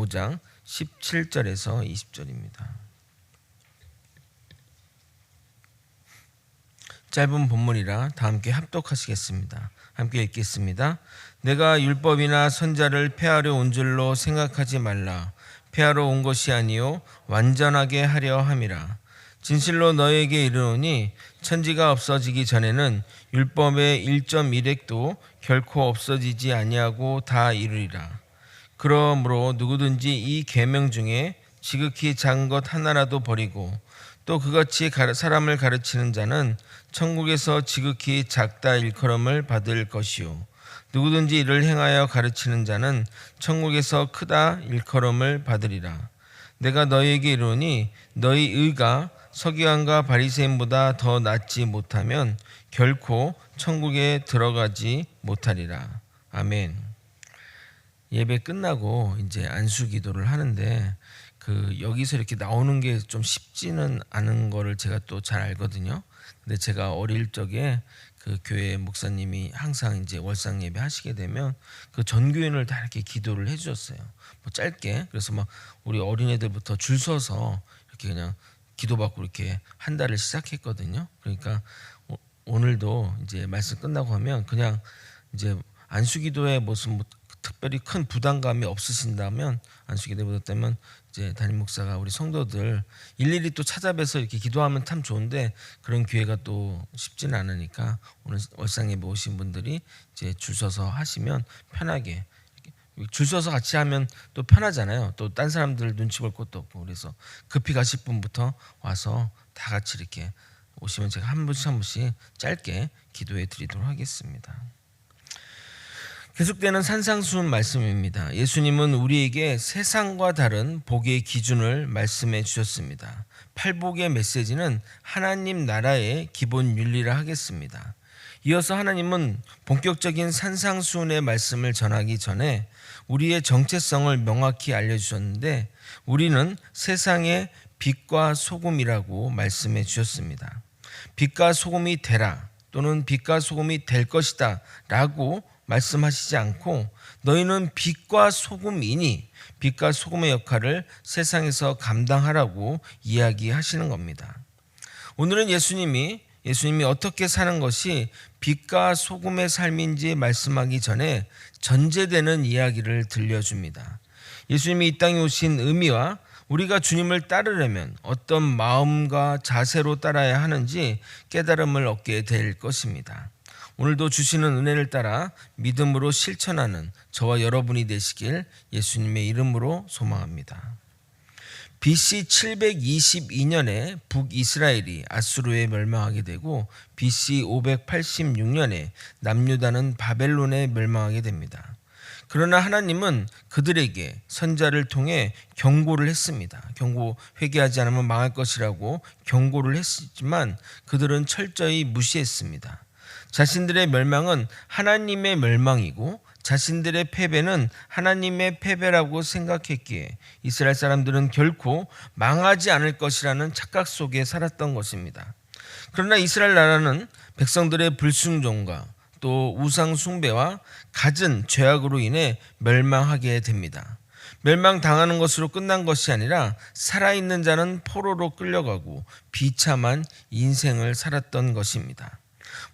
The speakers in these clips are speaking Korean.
5장 17절에서 20절입니다. 짧은 본문이라 다 함께 합독하시겠습니다. 함께 읽겠습니다. 내가 율법이나 선자를 폐하려 온 줄로 생각하지 말라. 폐하러 온 것이 아니요 완전하게 하려 함이라. 진실로 너에게 이르노니 천지가 없어지기 전에는 율법의 1.1획도 결코 없어지지 아니하고 다 이루리라. 그러므로 누구든지 이 계명 중에 지극히 작은 것 하나라도 버리고 또 그같이 사람을 가르치는 자는 천국에서 지극히 작다 일컬음을 받을 것이요 누구든지 이를 행하여 가르치는 자는 천국에서 크다 일컬음을 받으리라. 내가 너희에게 이르노니 너희 의가 서기관과 바리새인보다 더 낫지 못하면 결코 천국에 들어가지 못하리라. 아멘. 예배 끝나고 이제 안수 기도를 하는데 여기서 이렇게 나오는 게 좀 쉽지는 않은 거를 제가 또 잘 알거든요. 근데 제가 어릴 적에 그 교회 목사님이 항상 이제 월상 예배 하시게 되면 그 전교인을 다 이렇게 기도를 해주셨어요. 뭐 짧게. 그래서 막 우리 어린애들부터 줄 서서 이렇게 그냥 기도받고 이렇게 한 달을 시작했거든요. 그러니까 오늘도 이제 말씀 끝나고 하면 그냥 이제 안수기도에 무슨 특별히 큰 부담감이 없으신다면 안수기도에 때면 이제 담임 목사가 우리 성도들 일일이 또 찾아뵈서 이렇게 기도하면 참 좋은데 그런 기회가 또 쉽지는 않으니까 오늘 월상예배 오신 분들이 이제 줄 서서 하시면 편하게 줄 서서 같이 하면 또 편하잖아요. 또 딴 사람들 눈치 볼 것도 없고 그래서 급히 가실 분부터 와서 다 같이 이렇게 오시면 제가 한 분씩 한 분씩 짧게 기도해 드리도록 하겠습니다. 계속되는 산상수훈 말씀입니다. 예수님은 우리에게 세상과 다른 복의 기준을 말씀해 주셨습니다. 팔복의 메시지는 하나님 나라의 기본 윤리라 하겠습니다. 이어서 하나님은 본격적인 산상수훈의 말씀을 전하기 전에 우리의 정체성을 명확히 알려주셨는데 우리는 세상의 빛과 소금이라고 말씀해 주셨습니다. 빛과 소금이 되라 또는 빛과 소금이 될 것이다 라고 말씀하시지 않고 너희는 빛과 소금이니 빛과 소금의 역할을 세상에서 감당하라고 이야기하시는 겁니다. 오늘은 예수님이 어떻게 사는 것이 빛과 소금의 삶인지 말씀하기 전에 전제되는 이야기를 들려줍니다. 예수님이 이 땅에 오신 의미와 우리가 주님을 따르려면 어떤 마음과 자세로 따라야 하는지 깨달음을 얻게 될 것입니다. 오늘도 주시는 은혜를 따라 믿음으로 실천하는 저와 여러분이 되시길 예수님의 이름으로 소망합니다. BC 722년에 북이스라엘이 아수르에 멸망하게 되고 BC 586년에 남유다는 바벨론에 멸망하게 됩니다. 그러나 하나님은 그들에게 선자를 통해 경고를 했습니다. 회개하지 않으면 망할 것이라고 경고를 했지만 그들은 철저히 무시했습니다. 자신들의 멸망은 하나님의 멸망이고 자신들의 패배는 하나님의 패배라고 생각했기에 이스라엘 사람들은 결코 망하지 않을 것이라는 착각 속에 살았던 것입니다. 그러나 이스라엘 나라는 백성들의 불순종과 또 우상 숭배와 갖은 죄악으로 인해 멸망하게 됩니다. 멸망당하는 것으로 끝난 것이 아니라 살아있는 자는 포로로 끌려가고 비참한 인생을 살았던 것입니다.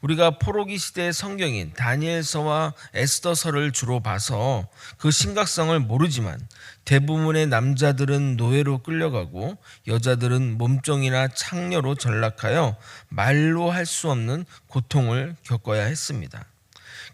우리가 포로기 시대의 성경인 다니엘서와 에스더서를 주로 봐서 그 심각성을 모르지만 대부분의 남자들은 노예로 끌려가고 여자들은 몸종이나 창녀로 전락하여 말로 할 수 없는 고통을 겪어야 했습니다.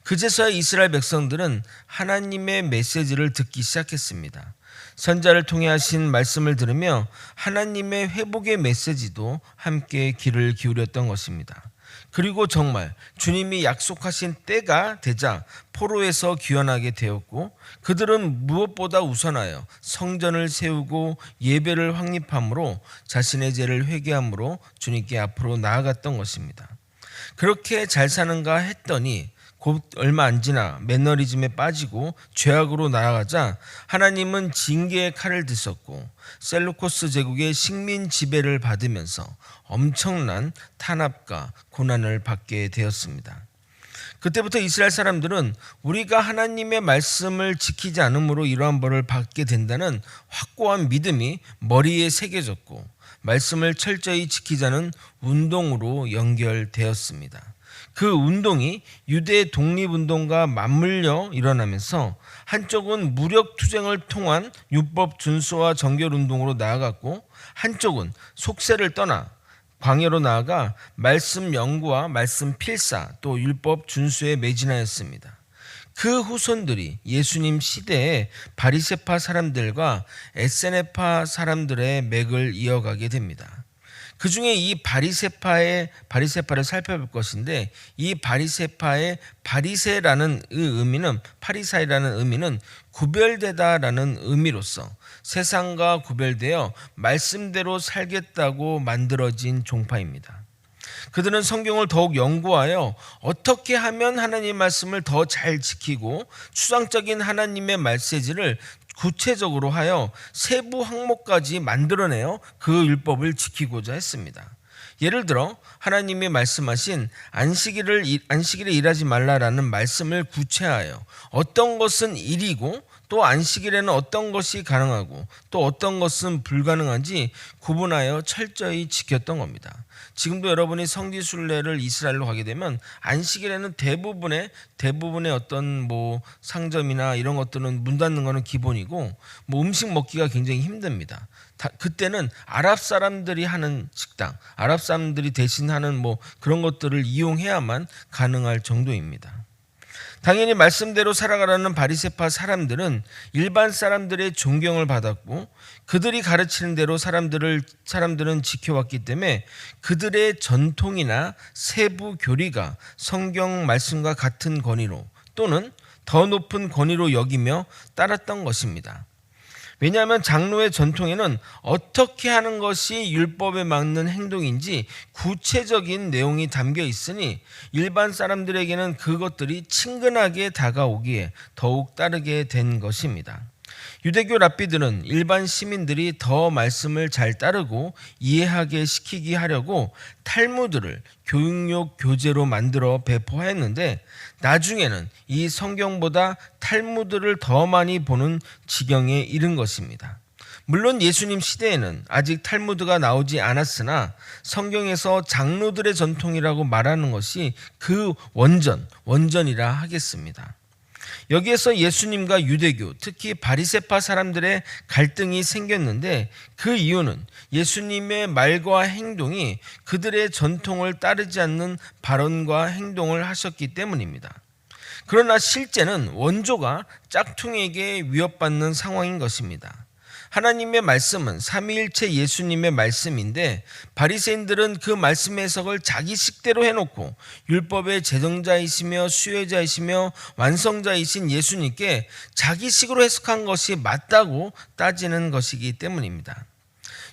그제서야 이스라엘 백성들은 하나님의 메시지를 듣기 시작했습니다. 선자를 통해 하신 말씀을 들으며 하나님의 회복의 메시지도 함께 귀를 기울였던 것입니다. 그리고 정말 주님이 약속하신 때가 되자 포로에서 귀환하게 되었고 그들은 무엇보다 우선하여 성전을 세우고 예배를 확립함으로 자신의 죄를 회개함으로 주님께 앞으로 나아갔던 것입니다. 그렇게 잘 사는가 했더니 곧 얼마 안 지나 매너리즘에 빠지고 죄악으로 나아가자 하나님은 징계의 칼을 드셨고 셀루코스 제국의 식민 지배를 받으면서 엄청난 탄압과 고난을 받게 되었습니다. 그때부터 이스라엘 사람들은 우리가 하나님의 말씀을 지키지 않으므로 이러한 벌을 받게 된다는 확고한 믿음이 머리에 새겨졌고 말씀을 철저히 지키자는 운동으로 연결되었습니다. 그 운동이 유대 독립운동과 맞물려 일어나면서 한쪽은 무력 투쟁을 통한 율법 준수와 정결운동으로 나아갔고 한쪽은 속세를 떠나 광야로 나아가 말씀 연구와 말씀 필사 또 율법 준수에 매진하였습니다. 그 후손들이 예수님 시대에 바리새파 사람들과 에세네파 사람들의 맥을 이어가게 됩니다. 그 중에 이 바리새파를 살펴볼 것인데 이 바리새파의 바리새라는 의미는 파리사이라는 의미는 구별되다라는 의미로서 세상과 구별되어 말씀대로 살겠다고 만들어진 종파입니다. 그들은 성경을 더욱 연구하여 어떻게 하면 하나님의 말씀을 더 잘 지키고 추상적인 하나님의 메시지를 구체적으로 하여 세부 항목까지 만들어내어 그 율법을 지키고자 했습니다. 예를 들어 하나님이 말씀하신 안식일에 일하지 말라라는 말씀을 구체하여 어떤 것은 일이고 또 안식일에는 어떤 것이 가능하고 또 어떤 것은 불가능한지 구분하여 철저히 지켰던 겁니다. 지금도 여러분이 성지순례를 이스라엘로 가게 되면 안식일에는 대부분의 어떤 상점이나 이런 것들은 문 닫는 거는 기본이고 음식 먹기가 굉장히 힘듭니다. 그때는 아랍 사람들이 하는 식당, 아랍 사람들이 대신하는 그런 것들을 이용해야만 가능할 정도입니다. 당연히 말씀대로 살아가라는 바리새파 사람들은 일반 사람들의 존경을 받았고 그들이 가르치는 대로 사람들은 지켜왔기 때문에 그들의 전통이나 세부 교리가 성경 말씀과 같은 권위로 또는 더 높은 권위로 여기며 따랐던 것입니다. 왜냐하면 장로의 전통에는 어떻게 하는 것이 율법에 맞는 행동인지 구체적인 내용이 담겨 있으니 일반 사람들에게는 그것들이 친근하게 다가오기에 더욱 따르게 된 것입니다. 유대교 랍비들은 일반 시민들이 더 말씀을 잘 따르고 이해하게 시키게 하려고 탈무드를 교육용 교재로 만들어 배포하였는데 나중에는 이 성경보다 탈무드를 더 많이 보는 지경에 이른 것입니다. 물론 예수님 시대에는 아직 탈무드가 나오지 않았으나 성경에서 장로들의 전통이라고 말하는 것이 그 원전이라 하겠습니다. 여기에서 예수님과 유대교, 특히 바리새파 사람들의 갈등이 생겼는데 그 이유는 예수님의 말과 행동이 그들의 전통을 따르지 않는 발언과 행동을 하셨기 때문입니다. 그러나 실제는 원조가 짝퉁에게 위협받는 상황인 것입니다. 하나님의 말씀은 삼위일체 예수님의 말씀인데 바리새인들은 그 말씀 해석을 자기 식대로 해놓고 율법의 제정자이시며 수혜자이시며 완성자이신 예수님께 자기식으로 해석한 것이 맞다고 따지는 것이기 때문입니다.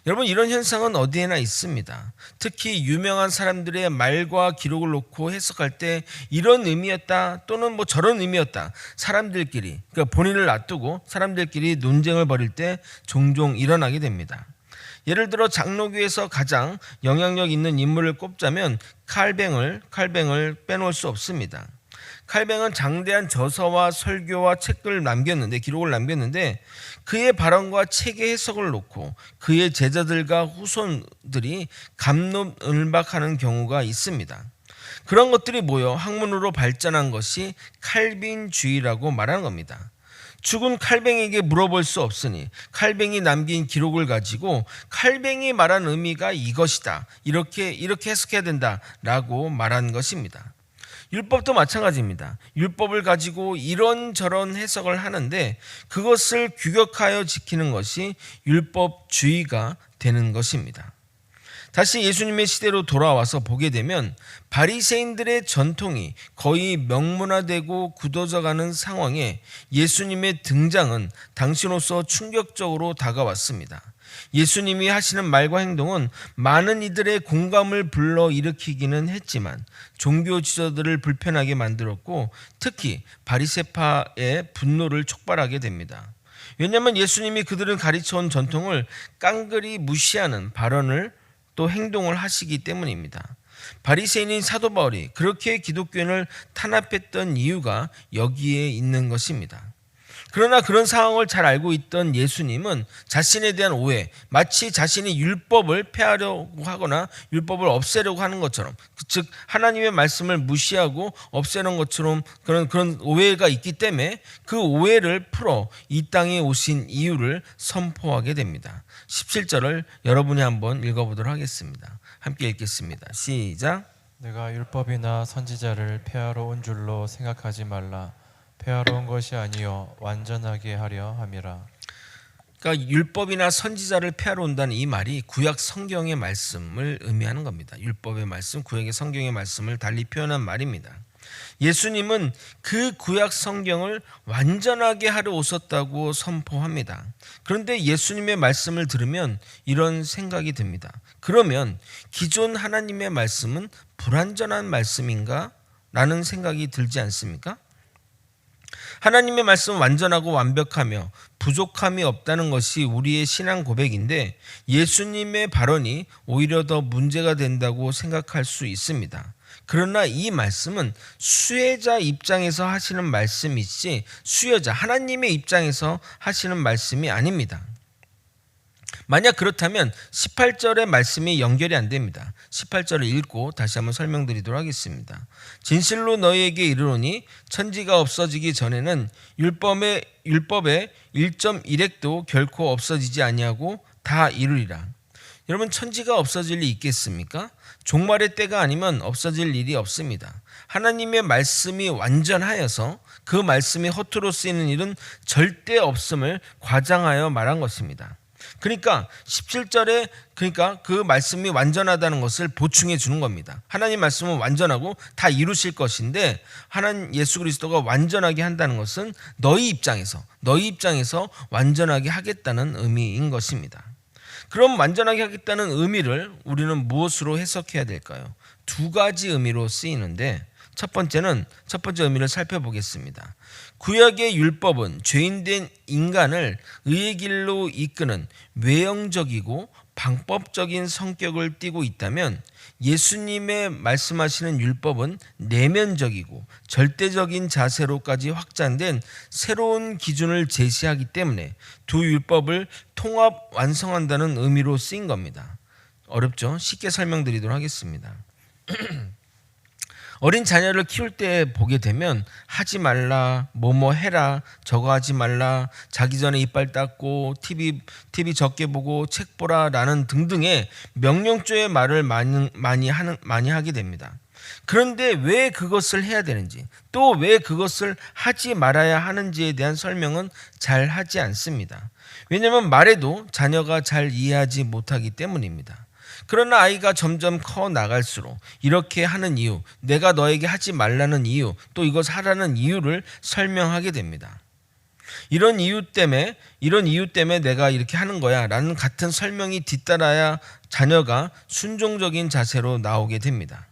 여러분, 이런 현상은 어디에나 있습니다. 특히 유명한 사람들의 말과 기록을 놓고 해석할 때 이런 의미였다 또는 저런 의미였다, 사람들끼리, 그러니까 본인을 놔두고 사람들끼리 논쟁을 벌일 때 종종 일어나게 됩니다. 예를 들어 장로교에서 가장 영향력 있는 인물을 꼽자면 칼뱅을 빼놓을 수 없습니다. 칼뱅은 장대한 저서와 설교와 기록을 남겼는데 그의 발언과 책의 해석을 놓고 그의 제자들과 후손들이 갑론을박하는 경우가 있습니다. 그런 것들이 모여 학문으로 발전한 것이 칼빈주의라고 말하는 겁니다. 죽은 칼뱅에게 물어볼 수 없으니 칼뱅이 남긴 기록을 가지고 칼뱅이 말한 의미가 이것이다, 이렇게 해석해야 된다라고 말한 것입니다. 율법도 마찬가지입니다. 율법을 가지고 이런저런 해석을 하는데 그것을 규격하여 지키는 것이 율법주의가 되는 것입니다. 다시 예수님의 시대로 돌아와서 보게 되면 바리새인들의 전통이 거의 명문화되고 굳어져가는 상황에 예수님의 등장은 당시로서 충격적으로 다가왔습니다. 예수님이 하시는 말과 행동은 많은 이들의 공감을 불러일으키기는 했지만 종교 지도자들을 불편하게 만들었고 특히 바리새파의 분노를 촉발하게 됩니다. 왜냐하면 예수님이 그들은 가르쳐온 전통을 깡그리 무시하는 발언을 또 행동을 하시기 때문입니다. 바리새인인 사도 바울이 그렇게 기독교인을 탄압했던 이유가 여기에 있는 것입니다. 그러나 그런 상황을 잘 알고 있던 예수님은 자신에 대한 오해, 마치 자신이 율법을 폐하려고 하거나 율법을 없애려고 하는 것처럼, 즉 하나님의 말씀을 무시하고 없애는 것처럼 그런 오해가 있기 때문에 그 오해를 풀어 이 땅에 오신 이유를 선포하게 됩니다. 17절을 여러분이 한번 읽어보도록 하겠습니다. 함께 읽겠습니다. 시작. 내가 율법이나 선지자를 폐하러 온 줄로 생각하지 말라. 폐하러 온 것이 아니요 완전하게 하려 함이라. 그러니까 율법이나 선지자를 폐하러 온다는 이 말이 구약 성경의 말씀을 의미하는 겁니다. 율법의 말씀, 구약의 성경의 말씀을 달리 표현한 말입니다. 예수님은 그 구약 성경을 완전하게 하러 오셨다고 선포합니다. 그런데 예수님의 말씀을 들으면 이런 생각이 듭니다. 그러면 기존 하나님의 말씀은 불완전한 말씀인가? 라는 생각이 들지 않습니까? 하나님의 말씀은 완전하고 완벽하며 부족함이 없다는 것이 우리의 신앙 고백인데 예수님의 발언이 오히려 더 문제가 된다고 생각할 수 있습니다. 그러나 이 말씀은 수혜자 입장에서 하시는 말씀이지 수여자 하나님의 입장에서 하시는 말씀이 아닙니다. 만약 그렇다면 18절의 말씀이 연결이 안 됩니다. 18절을 읽고 다시 한번 설명드리도록 하겠습니다. 진실로 너희에게 이르노니 천지가 없어지기 전에는 율법의 1.1획도 결코 없어지지 아니하고 다 이루리라. 여러분, 천지가 없어질 리 있겠습니까? 종말의 때가 아니면 없어질 일이 없습니다. 하나님의 말씀이 완전하여서 그 말씀이 허투루 쓰이는 일은 절대 없음을 과장하여 말한 것입니다. 그러니까 17절에 그 말씀이 완전하다는 것을 보충해 주는 겁니다. 하나님 말씀은 완전하고 다 이루실 것인데 하나님 예수 그리스도가 완전하게 한다는 것은 너희 입장에서 완전하게 하겠다는 의미인 것입니다. 그럼 완전하게 하겠다는 의미를 우리는 무엇으로 해석해야 될까요? 두 가지 의미로 쓰이는데 첫 번째 의미를 살펴보겠습니다. 구약의 율법은 죄인된 인간을 의의 길로 이끄는 외형적이고 방법적인 성격을 띠고 있다면 예수님의 말씀하시는 율법은 내면적이고 절대적인 자세로까지 확장된 새로운 기준을 제시하기 때문에 두 율법을 통합 완성한다는 의미로 쓰인 겁니다. 어렵죠? 쉽게 설명드리도록 하겠습니다. 어린 자녀를 키울 때 보게 되면 하지 말라, 뭐뭐 해라, 저거 하지 말라, 자기 전에 이빨 닦고 TV 적게 보고 책 보라 라는 등등의 명령조의 말을 많이 하게 됩니다. 그런데 왜 그것을 해야 되는지, 또 왜 그것을 하지 말아야 하는지에 대한 설명은 잘 하지 않습니다. 왜냐하면 말해도 자녀가 잘 이해하지 못하기 때문입니다. 그러나 아이가 점점 커 나갈수록 이렇게 하는 이유, 내가 너에게 하지 말라는 이유, 또 이것 하라는 이유를 설명하게 됩니다. 이런 이유 때문에 내가 이렇게 하는 거야 라는 같은 설명이 뒤따라야 자녀가 순종적인 자세로 나오게 됩니다.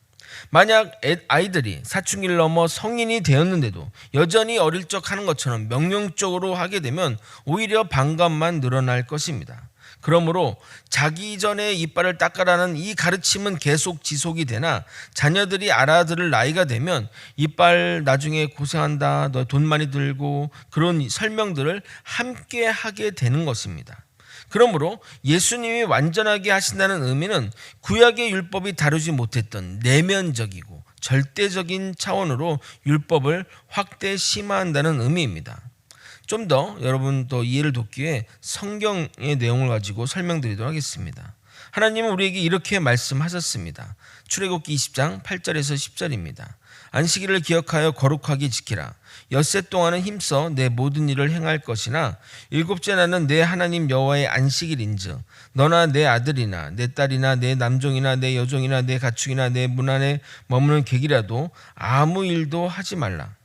만약 아이들이 사춘기를 넘어 성인이 되었는데도 여전히 어릴 적 하는 것처럼 명령적으로 하게 되면 오히려 반감만 늘어날 것입니다. 그러므로 자기 전에 이빨을 닦아라는 이 가르침은 계속 지속이 되나 자녀들이 알아들을 나이가 되면 이빨 나중에 고생한다, 너 돈 많이 들고 그런 설명들을 함께 하게 되는 것입니다. 그러므로 예수님이 완전하게 하신다는 의미는 구약의 율법이 다루지 못했던 내면적이고 절대적인 차원으로 율법을 확대 심화한다는 의미입니다. 좀 더 여러분 또 이해를 돕기 위해 성경의 내용을 가지고 설명드리도록 하겠습니다. 하나님은 우리에게 이렇게 말씀하셨습니다. 출애굽기 20장 8절에서 10절입니다. 안식일을 기억하여 거룩하게 지키라. 엿새 동안은 힘써 내 모든 일을 행할 것이나 일곱째 날은 내 하나님 여호와의 안식일인즉 너나 내 아들이나 내 딸이나 내 남종이나 내 여종이나 내 가축이나 내 문 안에 머무는 객이라도 아무 일도 하지 말라.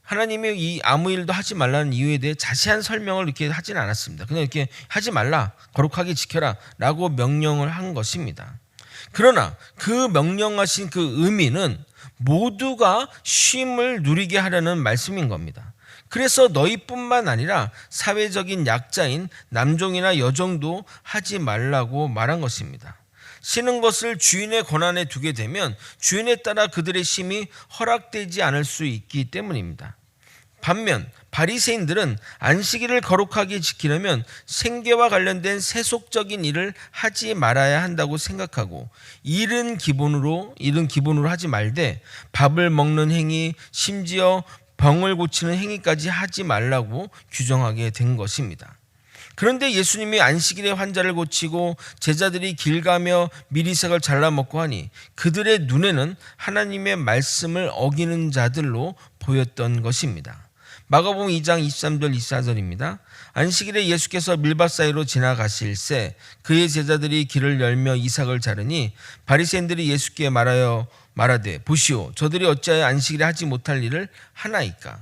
하나님이 이 아무 일도 하지 말라는 이유에 대해 자세한 설명을 이렇게 하진 않았습니다. 그냥 이렇게 하지 말라, 거룩하게 지켜라 라고 명령을 한 것입니다. 그러나 그 명령하신 그 의미는 모두가 쉼을 누리게 하려는 말씀인 겁니다. 그래서 너희뿐만 아니라 사회적인 약자인 남종이나 여종도 하지 말라고 말한 것입니다. 쓰는 것을 주인의 권한에 두게 되면 주인에 따라 그들의 쉼이 허락되지 않을 수 있기 때문입니다. 반면 바리새인들은 안식일을 거룩하게 지키려면 생계와 관련된 세속적인 일을 하지 말아야 한다고 생각하고 일은 기본으로 하지 말되 밥을 먹는 행위, 심지어 병을 고치는 행위까지 하지 말라고 규정하게 된 것입니다. 그런데 예수님이 안식일에 환자를 고치고 제자들이 길 가며 미리색을 잘라 먹고 하니 그들의 눈에는 하나님의 말씀을 어기는 자들로 보였던 것입니다. 마가복음 2장 23절 24절입니다. 안식일에 예수께서 밀밭 사이로 지나가실새 그의 제자들이 길을 열며 이삭을 자르니 바리새인들이 예수께 말하되 보시오 저들이 어찌하여 안식일에 하지 못할 일을 하나이까.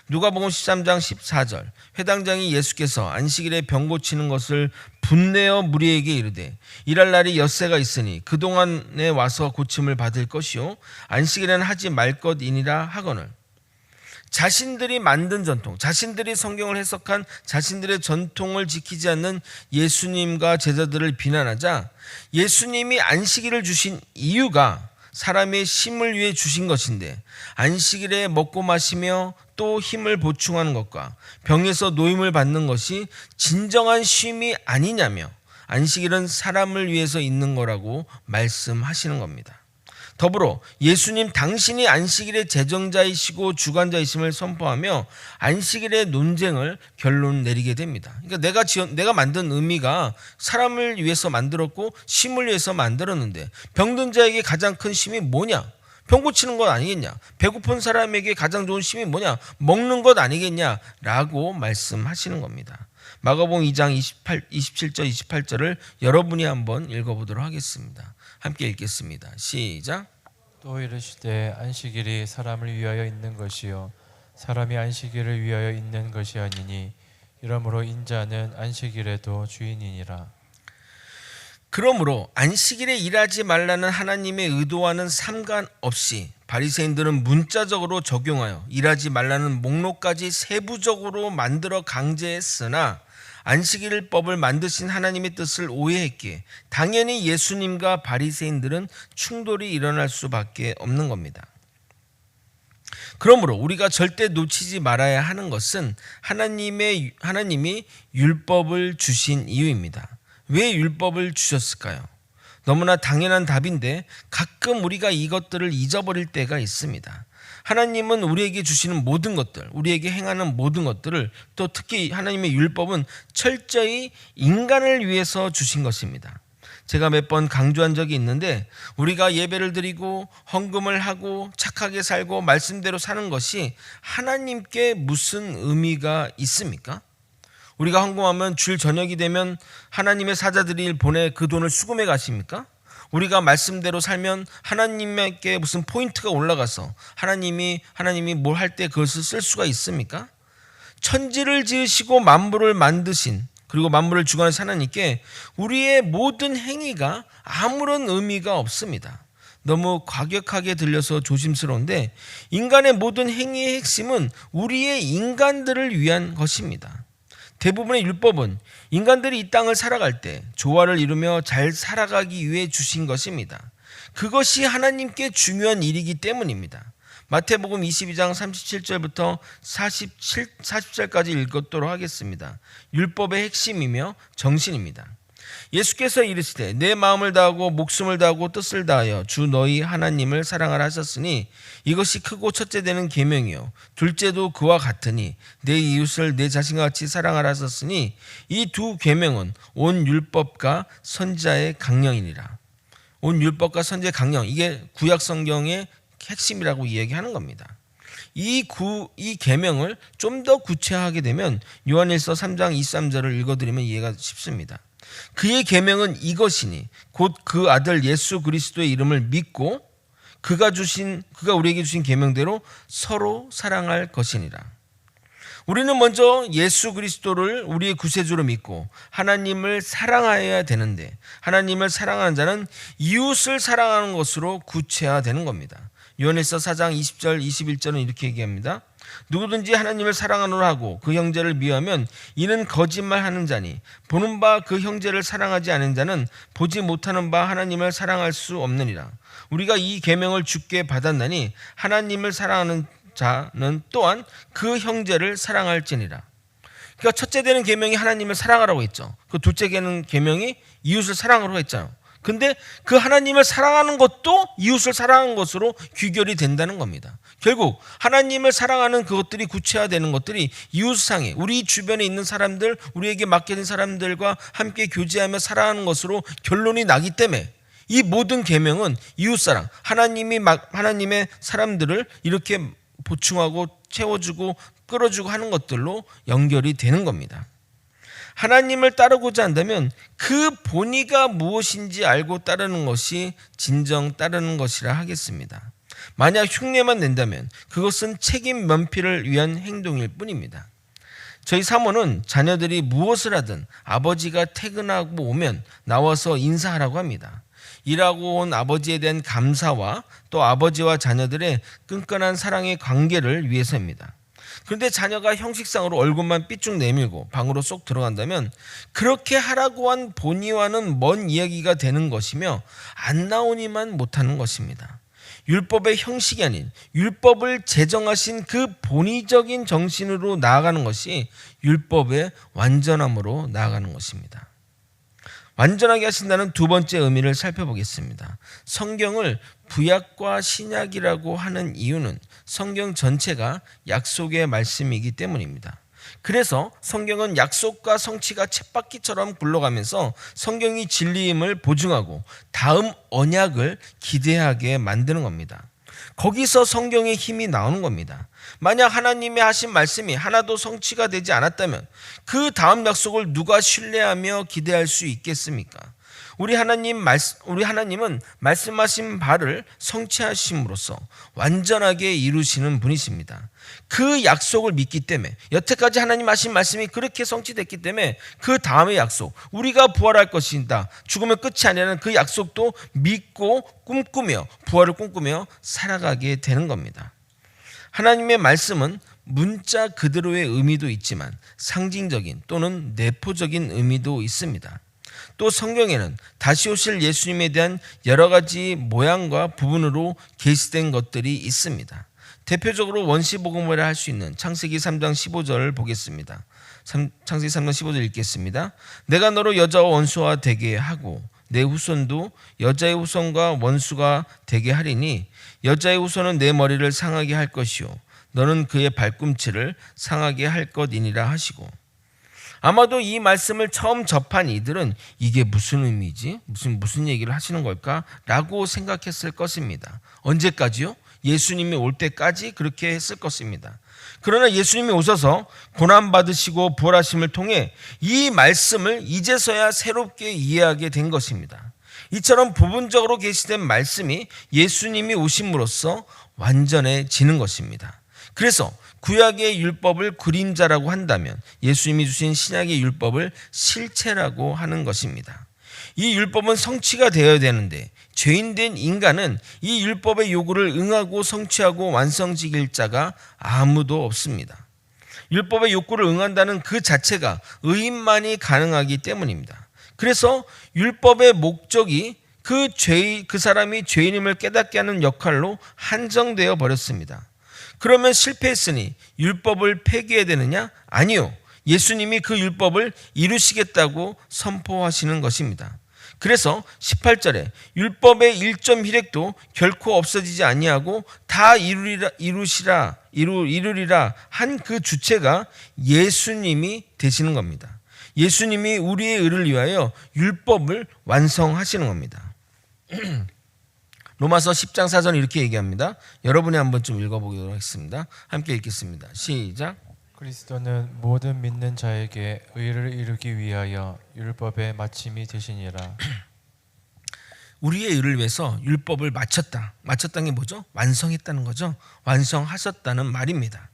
누가복음 13장 14절 회당장이 예수께서 안식일에 병 고치는 것을 분내어 무리에게 이르되 일할 날이 엿새가 있으니 그동안에 와서 고침을 받을 것이요 안식일에는 하지 말 것이니라 하거늘. 자신들이 만든 전통, 자신들이 성경을 해석한 자신들의 전통을 지키지 않는 예수님과 제자들을 비난하자 예수님이 안식일을 주신 이유가 사람의 쉼을 위해 주신 것인데 안식일에 먹고 마시며 또 힘을 보충하는 것과 병에서 노임을 받는 것이 진정한 쉼이 아니냐며 안식일은 사람을 위해서 있는 거라고 말씀하시는 겁니다. 더불어 예수님 당신이 안식일의 제정자이시고 주관자이심을 선포하며 안식일의 논쟁을 결론 내리게 됩니다. 그러니까 내가 만든 의미가 사람을 위해서 만들었고 쉼을 위해서 만들었는데 병든 자에게 가장 큰 쉼이 뭐냐? 병 고치는 것 아니겠냐? 배고픈 사람에게 가장 좋은 쉼이 뭐냐? 먹는 것 아니겠냐라고 말씀하시는 겁니다. 마가복음 2장 27절 28절을 여러분이 한번 읽어보도록 하겠습니다. 함께 읽겠습니다. 시작. 또 이르시되 안식일이 사람을 위하여 있는 것이요 사람이 안식일을 위하여 있는 것이 아니니 이러므로 인자는 안식일에도 주인이니라. 그러므로 안식일에 일하지 말라는 하나님의 의도와는 상관없이 바리새인들은 문자적으로 적용하여 일하지 말라는 목록까지 세부적으로 만들어 강제했으나 안식일법을 만드신 하나님의 뜻을 오해했기에 당연히 예수님과 바리새인들은 충돌이 일어날 수밖에 없는 겁니다. 그러므로 우리가 절대 놓치지 말아야 하는 것은 하나님이 율법을 주신 이유입니다. 왜 율법을 주셨을까요? 너무나 당연한 답인데 가끔 우리가 이것들을 잊어버릴 때가 있습니다. 하나님은 우리에게 주시는 모든 것들, 우리에게 행하는 모든 것들을 또 특히 하나님의 율법은 철저히 인간을 위해서 주신 것입니다. 제가 몇 번 강조한 적이 있는데 우리가 예배를 드리고 헌금을 하고 착하게 살고 말씀대로 사는 것이 하나님께 무슨 의미가 있습니까? 우리가 헌금하면 주일 저녁이 되면 하나님의 사자들이 보내 그 돈을 수금해 가십니까? 우리가 말씀대로 살면 하나님께 무슨 포인트가 올라가서 하나님이 뭘 할 때 그것을 쓸 수가 있습니까? 천지를 지으시고 만물을 만드신 그리고 만물을 주관하신 하나님께 우리의 모든 행위가 아무런 의미가 없습니다. 너무 과격하게 들려서 조심스러운데 인간의 모든 행위의 핵심은 우리의 인간들을 위한 것입니다. 대부분의 율법은 인간들이 이 땅을 살아갈 때 조화를 이루며 잘 살아가기 위해 주신 것입니다. 그것이 하나님께 중요한 일이기 때문입니다. 마태복음 22장 37절부터 40절까지 읽도록 하겠습니다. 율법의 핵심이며 정신입니다. 예수께서 이르시되 내 마음을 다하고 목숨을 다하고 뜻을 다하여 주 너희 하나님을 사랑하라 하셨으니 이것이 크고 첫째 되는 계명이요 둘째도 그와 같으니 내 이웃을 내 자신과 같이 사랑하라 하셨으니 이 두 계명은 온 율법과 선지자의 강령이니라. 온 율법과 선지자의 강령, 이게 구약 성경의 핵심이라고 이야기하는 겁니다. 이 계명을 좀 더 구체화하게 되면 요한일서 3장 23절을 읽어드리면 이해가 쉽습니다. 그의 계명은 이것이니 곧 그 아들 예수 그리스도의 이름을 믿고 그가 우리에게 주신 계명대로 서로 사랑할 것이니라. 우리는 먼저 예수 그리스도를 우리의 구세주로 믿고 하나님을 사랑해야 되는데 하나님을 사랑하는 자는 이웃을 사랑하는 것으로 구체화되는 겁니다. 요한일서 4장 20절 21절은 이렇게 얘기합니다. 누구든지 하나님을 사랑하노라 하고 그 형제를 미워하면 이는 거짓말하는 자니 보는 바 그 형제를 사랑하지 않은 자는 보지 못하는 바 하나님을 사랑할 수 없느니라. 우리가 이 계명을 주께 받았나니 하나님을 사랑하는 자는 또한 그 형제를 사랑할지니라. 그러니까 첫째 되는 계명이 하나님을 사랑하라고 했죠. 그 둘째 되는 계명이 이웃을 사랑하라고 했잖아요. 근데 그 하나님을 사랑하는 것도 이웃을 사랑하는 것으로 귀결이 된다는 겁니다. 결국 하나님을 사랑하는 그것들이 구체화되는 것들이 이웃상에 우리 주변에 있는 사람들, 우리에게 맡겨진 사람들과 함께 교제하며 살아가는 것으로 결론이 나기 때문에 이 모든 계명은 이웃사랑, 하나님의 사람들을 이렇게 보충하고 채워주고 끌어주고 하는 것들로 연결이 되는 겁니다. 하나님을 따르고자 한다면 그 본의가 무엇인지 알고 따르는 것이 진정 따르는 것이라 하겠습니다. 만약 흉내만 낸다면 그것은 책임 면피를 위한 행동일 뿐입니다. 저희 사모는 자녀들이 무엇을 하든 아버지가 퇴근하고 오면 나와서 인사하라고 합니다. 일하고 온 아버지에 대한 감사와 또 아버지와 자녀들의 끈끈한 사랑의 관계를 위해서입니다. 그런데 자녀가 형식상으로 얼굴만 삐쭉 내밀고 방으로 쏙 들어간다면 그렇게 하라고 한 본의와는 먼 이야기가 되는 것이며 안 나오니만 못하는 것입니다. 율법의 형식이 아닌 율법을 제정하신 그 본의적인 정신으로 나아가는 것이 율법의 완전함으로 나아가는 것입니다. 완전하게 하신다는 두 번째 의미를 살펴보겠습니다. 성경을 구약과 신약이라고 하는 이유는 성경 전체가 약속의 말씀이기 때문입니다. 그래서 성경은 약속과 성취가 쳇바퀴처럼 굴러가면서 성경이 진리임을 보증하고 다음 언약을 기대하게 만드는 겁니다. 거기서 성경의 힘이 나오는 겁니다. 만약 하나님이 하신 말씀이 하나도 성취가 되지 않았다면 그 다음 약속을 누가 신뢰하며 기대할 수 있겠습니까? 우리 하나님은 말씀하신 바를 성취하심으로써 완전하게 이루시는 분이십니다. 그 약속을 믿기 때문에 여태까지 하나님 하신 말씀이 그렇게 성취됐기 때문에 그 다음의 약속, 우리가 부활할 것이다, 죽으면 끝이 아니라는 그 약속도 믿고 꿈꾸며 부활을 꿈꾸며 살아가게 되는 겁니다. 하나님의 말씀은 문자 그대로의 의미도 있지만 상징적인 또는 내포적인 의미도 있습니다. 또 성경에는 다시 오실 예수님에 대한 여러 가지 모양과 부분으로 계시된 것들이 있습니다. 대표적으로 원시복음이라 할 수 있는 창세기 3장 15절을 보겠습니다. 창세기 3장 15절 읽겠습니다. 내가 너로 여자와 원수가 되게 하고 내 후손도 여자의 후손과 원수가 되게 하리니 여자의 후손은 내 머리를 상하게 할 것이요 너는 그의 발꿈치를 상하게 할 것이니라 하시고, 아마도 이 말씀을 처음 접한 이들은 이게 무슨 의미지? 무슨 얘기를 하시는 걸까? 라고 생각했을 것입니다. 언제까지요? 예수님이 올 때까지 그렇게 했을 것입니다. 그러나 예수님이 오셔서 고난받으시고 부활하심을 통해 이 말씀을 이제서야 새롭게 이해하게 된 것입니다. 이처럼 부분적으로 계시된 말씀이 예수님이 오심으로써 완전해지는 것입니다. 그래서 구약의 율법을 그림자라고 한다면 예수님이 주신 신약의 율법을 실체라고 하는 것입니다. 이 율법은 성취가 되어야 되는데 죄인된 인간은 이 율법의 요구를 응하고 성취하고 완성지킬 자가 아무도 없습니다. 율법의 욕구를 응한다는 그 자체가 의인만이 가능하기 때문입니다. 그래서 율법의 목적이 그 사람이 죄인임을 깨닫게 하는 역할로 한정되어 버렸습니다. 그러면 실패했으니 율법을 폐기해야 되느냐? 아니요. 예수님이 그 율법을 이루시겠다고 선포하시는 것입니다. 그래서 18절에 율법의 1점 희렉도 결코 없어지지 아니하고 다 이루리라 한 그 주체가 예수님이 되시는 겁니다. 예수님이 우리의 의를 위하여 율법을 완성하시는 겁니다. 로마서 10장 4절 이렇게 얘기합니다. 여러분이 한번 좀 읽어보도록 하겠습니다. 함께 읽겠습니다. 시작. 그리스도는 모든 믿는 자에게 의를 이루기 위하여 율법의 마침이 되시니라. 우리의 의를 위해서 율법을 마쳤다. 마쳤다는 게 뭐죠? 완성했다는 거죠. 완성하셨다는 말입니다.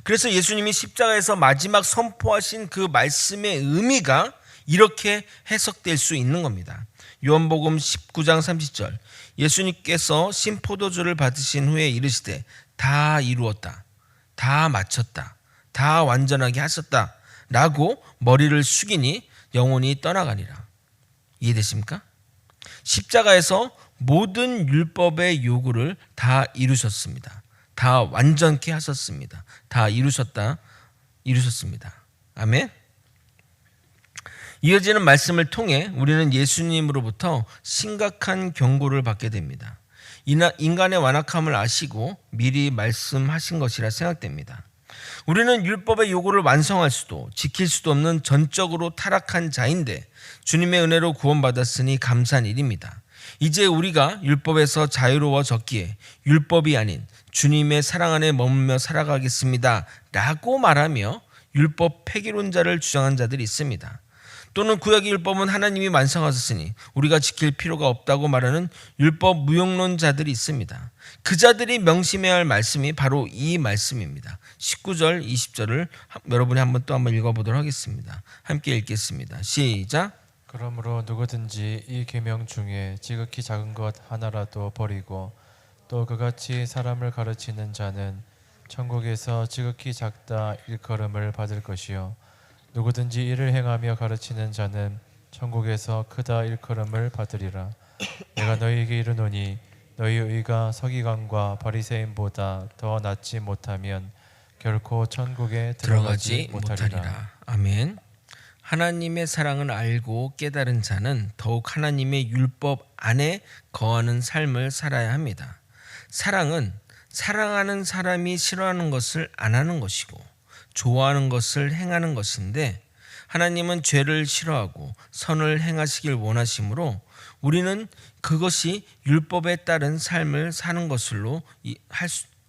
그래서 예수님이 십자가에서 마지막 선포하신 그 말씀의 의미가 이렇게 해석될 수 있는 겁니다. 요한복음 19장 30절, 예수님께서 신포도주를 받으신 후에 이르시되 다 이루었다 다 마쳤다, 다 완전하게 하셨다 라고 머리를 숙이니 영혼이 떠나가니라. 이해되십니까? 십자가에서 모든 율법의 요구를 다 이루셨습니다. 다 완전케 하셨습니다. 다 이루셨습니다. 아멘. 이어지는 말씀을 통해 우리는 예수님으로부터 심각한 경고를 받게 됩니다. 인간의 완악함을 아시고 미리 말씀하신 것이라 생각됩니다. 우리는 율법의 요구를 완성할 수도 지킬 수도 없는 전적으로 타락한 자인데 주님의 은혜로 구원받았으니 감사한 일입니다. 이제 우리가 율법에서 자유로워졌기에 율법이 아닌 주님의 사랑 안에 머물며 살아가겠습니다 라고 말하며 율법 폐기론자를 주장한 자들이 있습니다. 또는 구약의 율법은 하나님이 완성하셨으니 우리가 지킬 필요가 없다고 말하는 율법 무용론자들이 있습니다. 그 자들이 명심해야 할 말씀이 바로 이 말씀입니다. 19절 20절을 여러분이 한번 읽어보도록 하겠습니다. 함께 읽겠습니다. 시작. 그러므로 누구든지 이 계명 중에 지극히 작은 것 하나라도 버리고 또 그같이 사람을 가르치는 자는 천국에서 지극히 작다 일컬음을 받을 것이요 누구든지 이를 행하며 가르치는 자는 천국에서 크다 일컬음을 받으리라. 내가 너희에게 이르노니 너희 의가 서기관과 바리새인보다 더 낫지 못하면 결코 천국에 들어가지 못하리라. 아멘. 하나님의 사랑을 알고 깨달은 자는 더욱 하나님의 율법 안에 거하는 삶을 살아야 합니다. 사랑은 사랑하는 사람이 싫어하는 것을 안 하는 것이고 좋아하는 것을 행하는 것인데 하나님은 죄를 싫어하고 선을 행하시길 원하시므로 우리는 그것이 율법에 따른 삶을 사는 것으로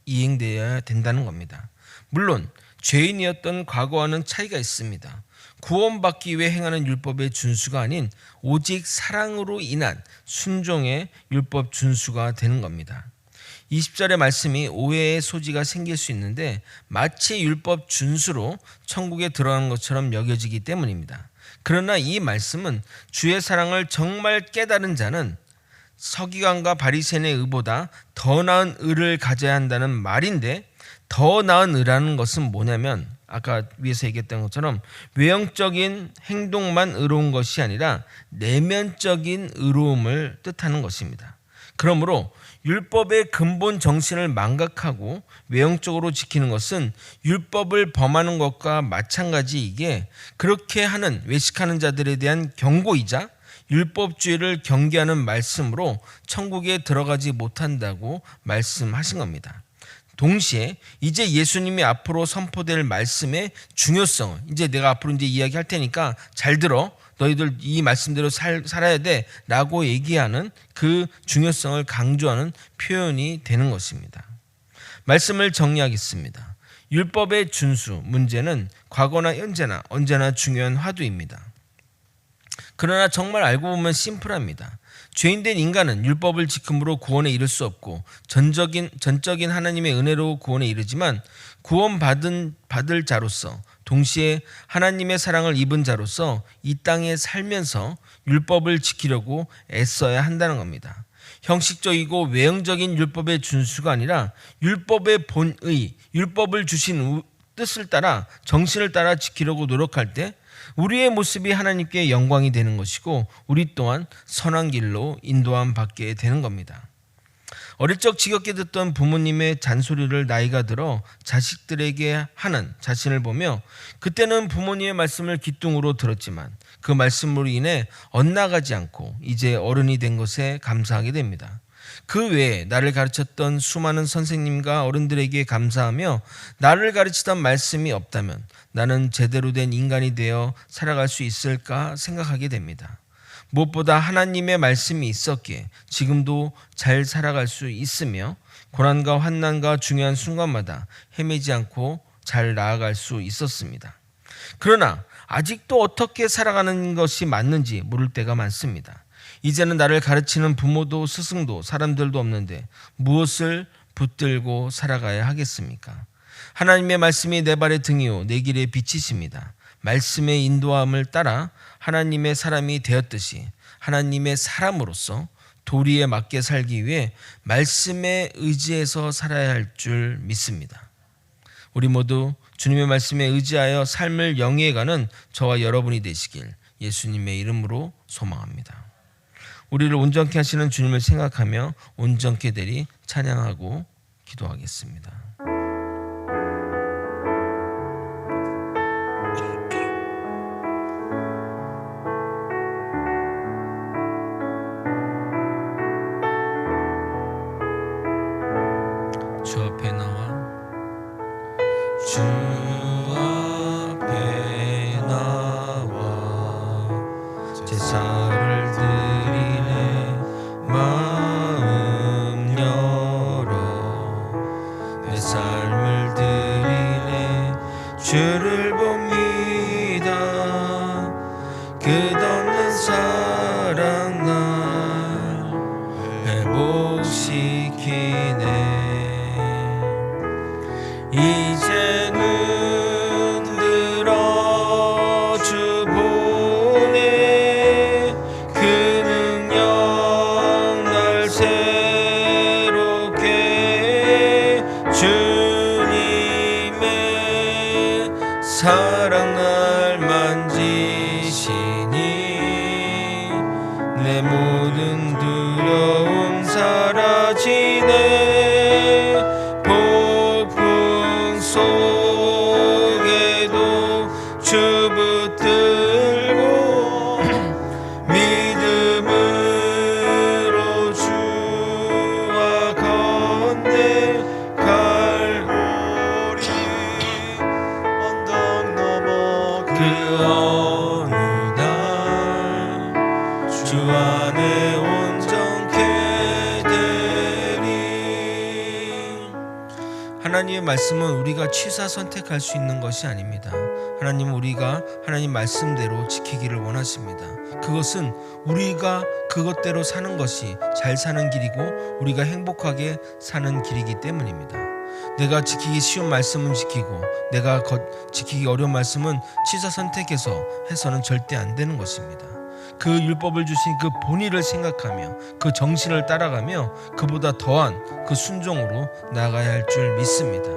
이행되어야 된다는 겁니다. 물론 죄인이었던 과거와는 차이가 있습니다. 구원받기 위해 행하는 율법의 준수가 아닌 오직 사랑으로 인한 순종의 율법 준수가 되는 겁니다. 20절의 말씀이 오해의 소지가 생길 수 있는데 마치 율법 준수로 천국에 들어가는 것처럼 여겨지기 때문입니다. 그러나 이 말씀은 주의 사랑을 정말 깨달은 자는 서기관과 바리새인의 의보다 더 나은 의를 가져야 한다는 말인데 더 나은 의라는 것은 뭐냐면 아까 위에서 얘기했던 것처럼 외형적인 행동만 의로운 것이 아니라 내면적인 의로움을 뜻하는 것입니다. 그러므로 율법의 근본 정신을 망각하고 외형적으로 지키는 것은 율법을 범하는 것과 마찬가지이기에 그렇게 하는 외식하는 자들에 대한 경고이자 율법주의를 경계하는 말씀으로 천국에 들어가지 못한다고 말씀하신 겁니다. 동시에 이제 예수님이 앞으로 선포될 말씀의 중요성을 이제 내가 앞으로 이야기할 테니까 잘 들어. 너희들 이 말씀대로 살아야 돼 라고 얘기하는 그 중요성을 강조하는 표현이 되는 것입니다. 말씀을 정리하겠습니다. 율법의 준수 문제는 과거나 현재나 언제나 중요한 화두입니다. 그러나 정말 알고 보면 심플합니다. 죄인된 인간은 율법을 지킴으로 구원에 이를 수 없고 전적인 하나님의 은혜로 구원에 이르지만 받을 자로서 동시에 하나님의 사랑을 입은 자로서 이 땅에 살면서 율법을 지키려고 애써야 한다는 겁니다. 형식적이고 외형적인 율법의 준수가 아니라 율법의 본의, 율법을 주신 뜻을 따라 정신을 따라 지키려고 노력할 때 우리의 모습이 하나님께 영광이 되는 것이고 우리 또한 선한 길로 인도함 받게 되는 겁니다. 어릴 적 지겹게 듣던 부모님의 잔소리를 나이가 들어 자식들에게 하는 자신을 보며 그때는 부모님의 말씀을 귀뚱으로 들었지만 그 말씀으로 인해 엇나가지 않고 이제 어른이 된 것에 감사하게 됩니다. 그 외에 나를 가르쳤던 수많은 선생님과 어른들에게 감사하며 나를 가르치던 말씀이 없다면 나는 제대로 된 인간이 되어 살아갈 수 있을까 생각하게 됩니다. 무엇보다 하나님의 말씀이 있었기에 지금도 잘 살아갈 수 있으며 고난과 환난과 중요한 순간마다 헤매지 않고 잘 나아갈 수 있었습니다. 그러나 아직도 어떻게 살아가는 것이 맞는지 모를 때가 많습니다. 이제는 나를 가르치는 부모도 스승도 사람들도 없는데 무엇을 붙들고 살아가야 하겠습니까? 하나님의 말씀이 내 발의 등이요 내 길의 빛이십니다. 말씀의 인도함을 따라 하나님의 사람이 되었듯이 하나님의 사람으로서 도리에 맞게 살기 위해 말씀에 의지해서 살아야 할 줄 믿습니다. 우리 모두 주님의 말씀에 의지하여 삶을 영위해가는 저와 여러분이 되시길 예수님의 이름으로 소망합니다. 우리를 온전케 하시는 주님을 생각하며 온전케 되리 찬양하고 기도하겠습니다. 주 앞에 나와 주 앞에 나와 제사를 드리네 마음 열어 내 삶을 드리네 주를 봅니다 끝없는 사랑 날 회복시키네 이제 눈 들어 주 보네 그 능력 날 새롭게 주님의 사랑 날 만지시니 내 모든 두려움 사라지네 속에도 주 붙들고 믿음으로 주와 건네갈 우리 언덕 넘어 그 어느 날 주 안에 온전케 되리. 하나님의 말씀은 우리가 취사 선택할 수 있는 것이 아닙니다. 하나님은 우리가 하나님 말씀대로 지키기를 원하십니다. 그것은 우리가 그것대로 사는 것이 잘 사는 길이고 우리가 행복하게 사는 길이기 때문입니다. 내가 지키기 쉬운 말씀은 지키고 내가 지키기 어려운 말씀은 취사 선택해서 해서는 절대 안 되는 것입니다. 그 율법을 주신 그 본의를 생각하며 그 정신을 따라가며 그보다 더한 그 순종으로 나아가야 할 줄 믿습니다.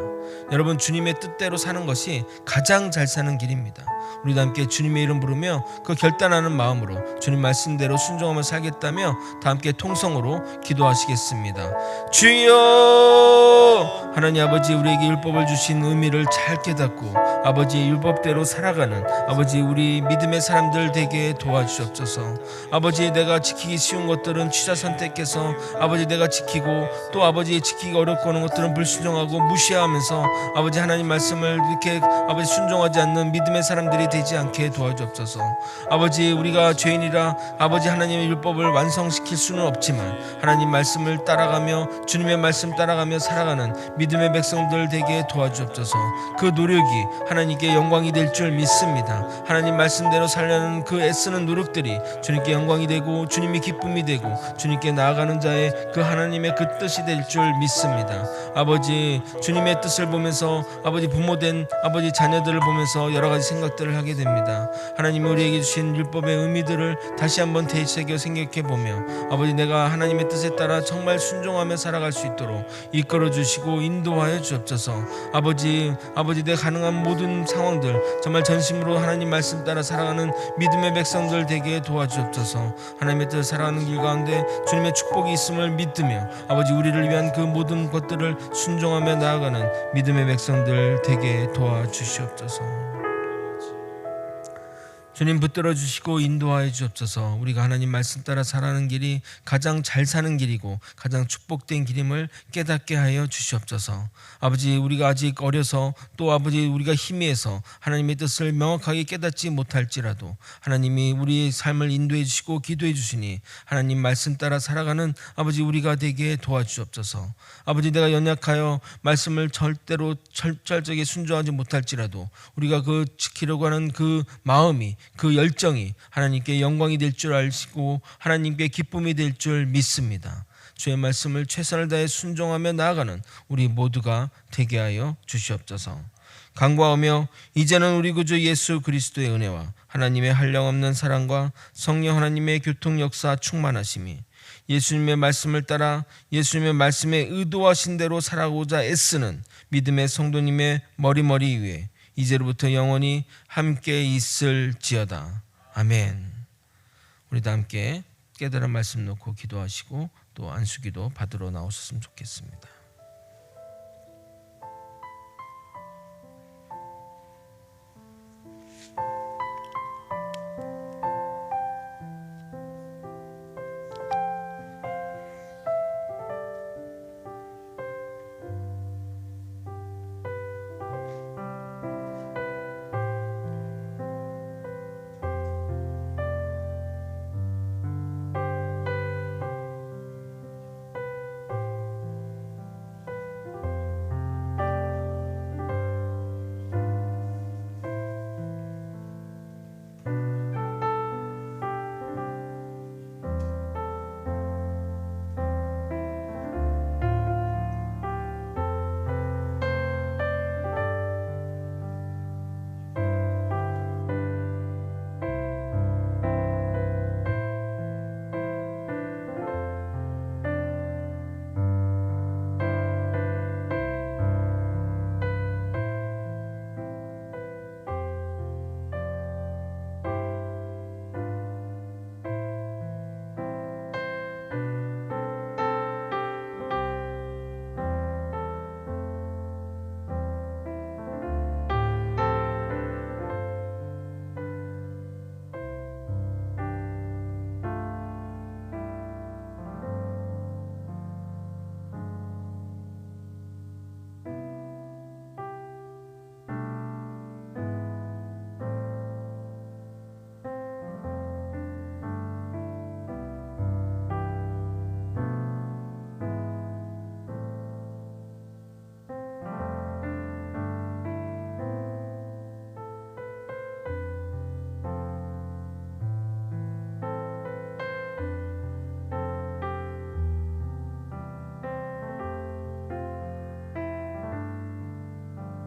여러분, 주님의 뜻대로 사는 것이 가장 잘 사는 길입니다. 우리도 함께 주님의 이름 부르며 그 결단하는 마음으로 주님 말씀대로 순종하며 살겠다며 다 함께 통성으로 기도하시겠습니다. 주여! 하나님 아버지, 우리에게 율법을 주신 의미를 잘 깨닫고 아버지의 율법대로 살아가는 아버지 우리 믿음의 사람들 되게 도와주옵소서. 아버지, 내가 지키기 쉬운 것들은 취사 선택해서 아버지 내가 지키고 또 아버지 지키기 어렵고 하는 것들은 불순종하고 무시하면서 아버지 하나님 말씀을 이렇게 아버지 순종하지 않는 믿음의 사람들이 되지 않게 도와주옵소서. 아버지, 우리가 죄인이라 아버지 하나님의 율법을 완성시킬 수는 없지만 하나님 말씀을 따라가며 주님의 말씀 따라가며 살아가는 믿음의 백성들 되게 도와주옵소서. 그 노력이 하나님께 영광이 될 줄 믿습니다. 하나님 말씀대로 살려는 그 애쓰는 노력들이 주님께 영광이 되고 주님이 기쁨이 되고 주님께 나아가는 자의 그 하나님의 그 뜻이 될 줄 믿습니다. 아버지, 주님의 뜻을 보면서 아버지 부모된 아버지 자녀들을 보면서 여러 가지 생각들을 하게 됩니다. 하나님이 우리에게 주신 율법의 의미들을 다시 한번 되새겨 생각해 보며 아버지 내가 하나님의 뜻에 따라 정말 순종하며 살아갈 수 있도록 이끌어 주시고 인도하여 주옵소서. 아버지 내 가능한 모든 상황들 정말 전심으로 하나님 말씀 따라 살아가는 믿음의 백성들 되게 도와주옵소서. 하나님의 뜻을 살아가는 길 가운데 주님의 축복이 있음을 믿으며 아버지 우리를 위한 그 모든 것들을 순종하며 나아가는 믿음의 백성들 되게 도와주시옵소서. 주님 붙들어 주시고 인도하여 주옵소서. 우리가 하나님 말씀 따라 살아가는 길이 가장 잘 사는 길이고 가장 축복된 길임을 깨닫게 하여 주시옵소서. 아버지, 우리가 아직 어려서 또 아버지 우리가 희미해서 하나님의 뜻을 명확하게 깨닫지 못할지라도 하나님이 우리의 삶을 인도해 주시고 기도해 주시니 하나님 말씀 따라 살아가는 아버지 우리가 되게 도와주옵소서. 아버지, 내가 연약하여 말씀을 절대로 철저하게 순종하지 못할지라도 우리가 그 지키려고 하는 그 마음이 그 열정이 하나님께 영광이 될 줄 아시고 하나님께 기쁨이 될 줄 믿습니다. 주의 말씀을 최선을 다해 순종하며 나아가는 우리 모두가 되게 하여 주시옵소서. 간구하며 이제는 우리 구주 예수 그리스도의 은혜와 하나님의 한량없는 사랑과 성령 하나님의 교통 역사 충만하심이 예수님의 말씀을 따라 예수님의 말씀에 의도하신 대로 살아가고자 애쓰는 믿음의 성도님의 머리머리 위에 이제로부터 영원히 함께 있을지어다. 아멘. 우리 다 함께 깨달은 말씀 놓고 기도하시고 또 안수기도 받으러 나오셨으면 좋겠습니다.